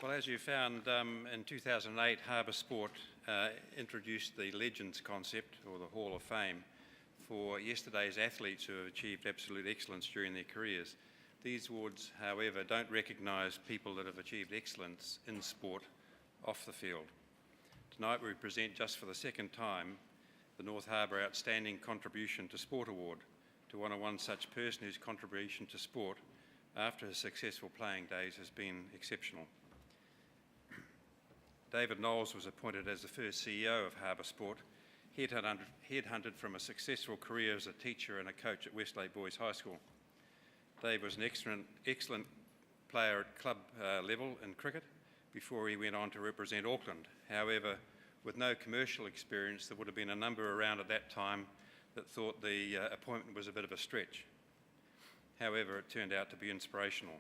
Well, as you found, in 2008, Harbour Sport introduced the Legends concept, or the Hall of Fame, for yesterday's athletes who have achieved absolute excellence during their careers. These awards, however, don't recognise people that have achieved excellence in sport off the field. Tonight we present, just for the second time, the North Harbour Outstanding Contribution to Sport Award to honour one such person whose contribution to sport after his successful playing days has been exceptional. David Knowles was appointed as the first CEO of Harbour Sport, headhunted from a successful career as a teacher and a coach at Westlake Boys High School. Dave was an excellent player at club level in cricket before he went on to represent Auckland. However, with no commercial experience, there would have been a number around at that time that thought the appointment was a bit of a stretch. However, it turned out to be inspirational.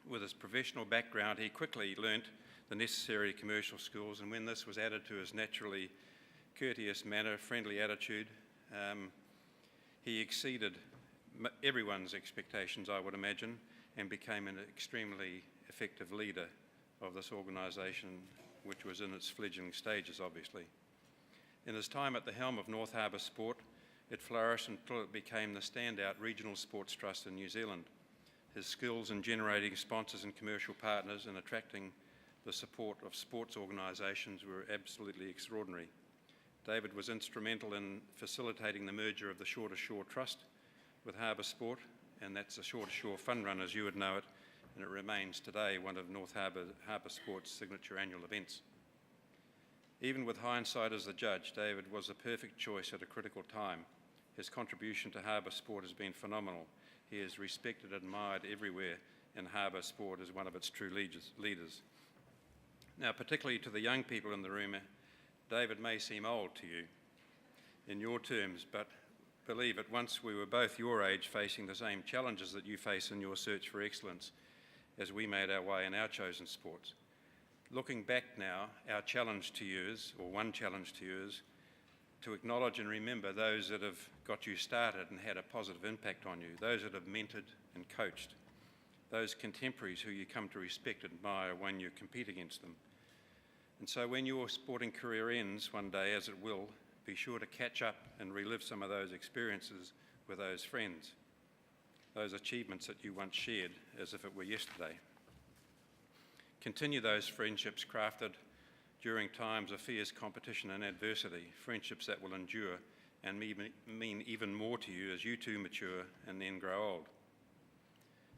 With his professional background, he quickly learnt the necessary commercial skills, and when this was added to his naturally courteous manner, friendly attitude, he exceeded everyone's expectations, I would imagine, and became an extremely effective leader of this organisation, which was in its fledgling stages, obviously. In his time at the helm of North Harbour Sport, it flourished until it became the standout regional sports trust in New Zealand. His skills in generating sponsors and commercial partners and attracting the support of sports organisations were absolutely extraordinary. David was instrumental in facilitating the merger of the Shorter Shore Trust with Harbour Sport, and that's the Shorter Shore Fun Run as you would know it, and it remains today one of North Harbour Sport's signature annual events. Even with hindsight as the judge, David was a perfect choice at a critical time. His contribution to Harbour Sport has been phenomenal. He is respected and admired everywhere, and Harbour Sport is one of its true leaders. Now, particularly to the young people in the room, David may seem old to you in your terms, but believe it, once we were both your age facing the same challenges that you face in your search for excellence as we made our way in our chosen sports. Looking back now, our challenge to you is, or one challenge to you is, to acknowledge and remember those that have got you started and had a positive impact on you, those that have mentored and coached, those contemporaries who you come to respect and admire when you compete against them. And so when your sporting career ends one day, as it will, be sure to catch up and relive some of those experiences with those friends, those achievements that you once shared as if it were yesterday. Continue those friendships crafted during times of fierce competition and adversity, friendships that will endure and mean even more to you as you two mature and then grow old.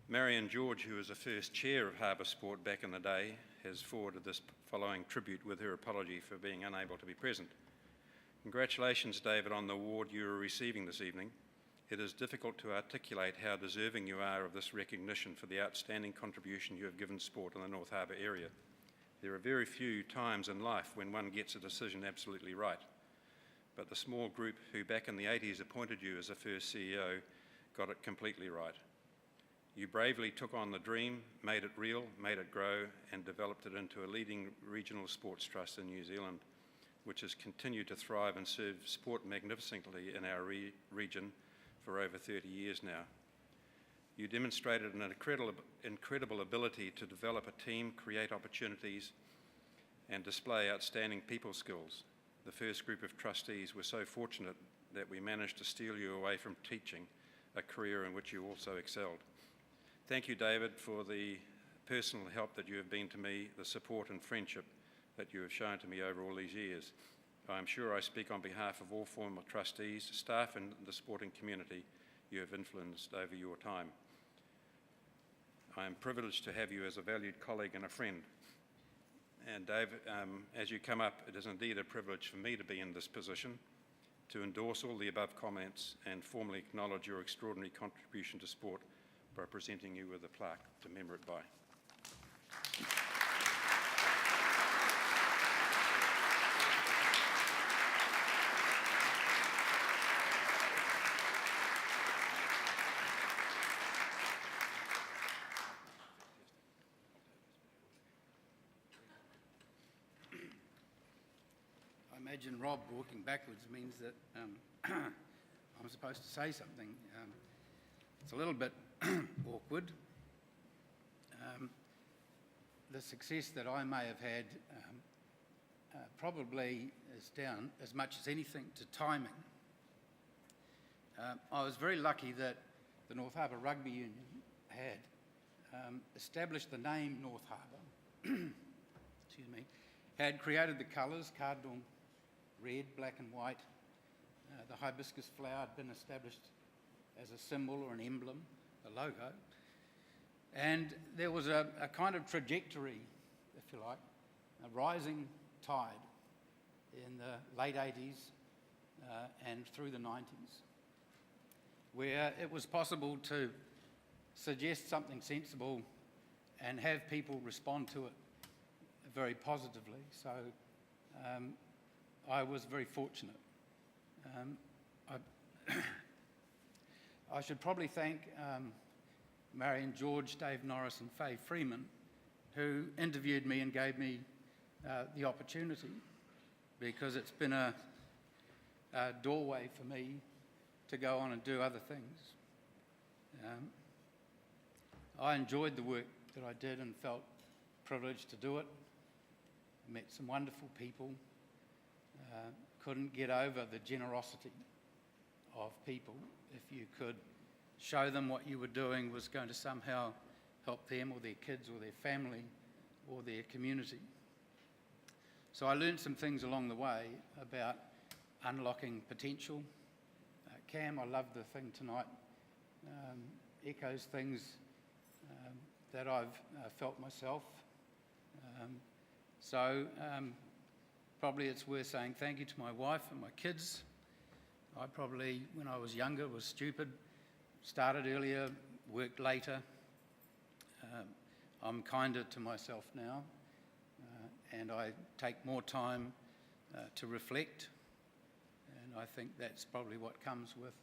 Marion George, who was the first chair of Harbour Sport back in the day, has forwarded this following tribute with her apology for being unable to be present. Congratulations, David, on the award you are receiving this evening. It is difficult to articulate how deserving you are of this recognition for the outstanding contribution you have given sport in the North Harbour area. There are very few times in life when one gets a decision absolutely right, but the small group who back in the 80s appointed you as the first CEO got it completely right. You bravely took on the dream, made it real, made it grow, and developed it into a leading regional sports trust in New Zealand, which has continued to thrive and serve sport magnificently in our region for over 30 years now. You demonstrated an incredible ability to develop a team, create opportunities, and display outstanding people skills. The first group of trustees were so fortunate that we managed to steal you away from teaching, a career in which you also excelled. Thank you, David, for the personal help that you have been to me, the support and friendship that you have shown to me over all these years. I am sure I speak on behalf of all former trustees, staff and the sporting community you have influenced over your time. I am privileged to have you as a valued colleague and a friend. And Dave, as you come up, it is indeed a privilege for me to be in this position, to endorse all the above comments and formally acknowledge your extraordinary contribution to sport by presenting you with a plaque to remember it by. I imagine Rob walking backwards means that I'm supposed to say something. It's a little bit awkward. the success that I may have had probably is down as much as anything to timing. I was very lucky that the North Harbour Rugby Union had established the name North Harbour, excuse me, had created the colours, cardinal red, black and white. The hibiscus flower had been established as a symbol or an emblem, the logo. And there was a kind of trajectory, if you like, a rising tide in the late 80s and through the 90s, where it was possible to suggest something sensible and have people respond to it very positively. So I was very fortunate. I should probably thank Marion George, Dave Norris and Faye Freeman, who interviewed me and gave me the opportunity, because it's been a doorway for me to go on and do other things. I enjoyed the work that I did and felt privileged to do it. I met some wonderful people. Couldn't get over the generosity of people. If you could show them what you were doing was going to somehow help them or their kids or their family or their community. So I learned some things along the way about unlocking potential. Cam, I love the thing tonight, echoes things that I've felt myself. Probably it's worth saying thank you to my wife and my kids. I probably, when I was younger, was stupid, started earlier, worked later. I'm kinder to myself now, and I take more time to reflect, and I think that's probably what comes with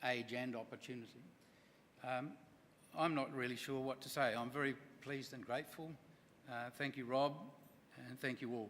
age and opportunity. I'm not really sure what to say. I'm very pleased and grateful. Thank you, Rob, and thank you all.